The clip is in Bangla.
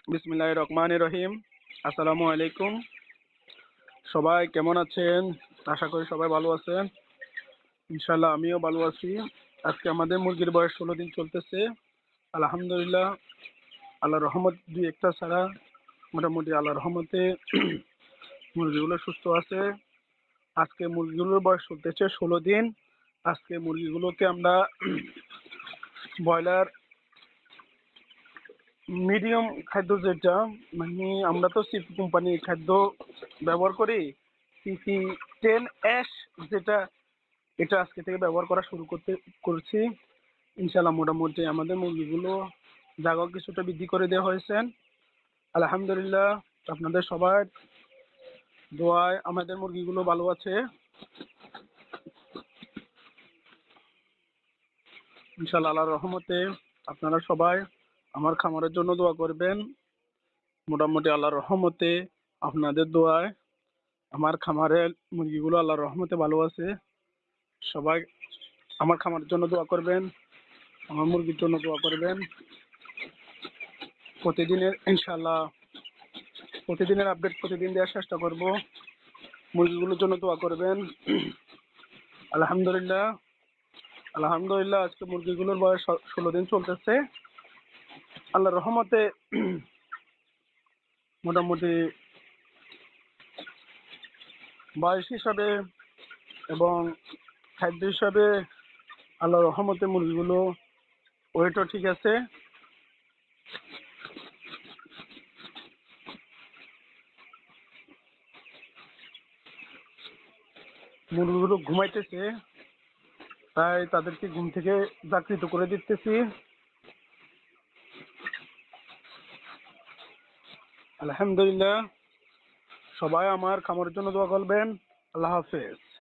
বিসমিল্লাহির রহমানির রহিম। আসসালামু আলাইকুম। সবাই কেমন আছেন? আশা করি সবাই ভালো আছেন। ইনশাল্লাহ আমিও ভালো আছি। আজকে আমাদের মুরগির বয়স 16 দিন চলতেছে। আলহামদুলিল্লাহ, আল্লাহর রহমত দুই একটা ছাড়া মোটামুটি আল্লাহর রহমতে মুরগিগুলো সুস্থ আছে। আজকে মুরগিগুলোর বয়স চলতেছে 16 দিন। আজকে মুরগিগুলোকে আমরা ব্রয়লার মিডিয়াম খাদ্য যেটা, মানে আমরা তো সিপি কোম্পানির খাদ্য ব্যবহার করি। সিপি 10S যেটা, এটা আজকে থেকে ব্যবহার করা শুরু করছি। ইনশাল্লাহ মোটামুটি আমাদের মুরগিগুলো জায়গা কিছুটা বৃদ্ধি করে দেওয়া হয়েছে। আলহামদুলিল্লাহ, আপনাদের সবার দোয়ায় আমাদের মুরগিগুলো ভালো আছে। ইনশাল্লাহ আল্লাহর রহমতে আপনারা সবাই আমার খামারের জন্য দোয়া করবেন। মোটামুটি আল্লাহর রহমতে আপনাদের দোয়ায় আমার খামারের মুরগিগুলো আল্লাহর রহমতে ভালো আছে। সবাই আমার খামারের জন্য দোয়া করবেন, আমার মুরগির জন্য দোয়া করবেন। প্রতিদিনের ইনশাল্লাহ প্রতিদিনের আপডেট প্রতিদিন দেওয়ার চেষ্টা করব। মুরগিগুলোর জন্য দোয়া করবেন। আলহামদুলিল্লাহ, আলহামদুলিল্লাহ, আজকে মুরগিগুলোর বয়স 16 দিন চলতেছে। আল্লাহর রহমতে মোটামুটি বয়স হিসাবে এবং খাদ্য হিসাবে আল্লাহর রহমতে মুরগিগুলো ওয়েটও ঠিক আছে। মুরগিগুলো ঘুমাইতেছে, তাই তাদেরকে ঘুম থেকে জাগৃত করে দিতেছি। আলহামদুলিল্লাহ, সবাই আমার খামারের জন্য দোয়া করবেন। আল্লাহ হাফেজ।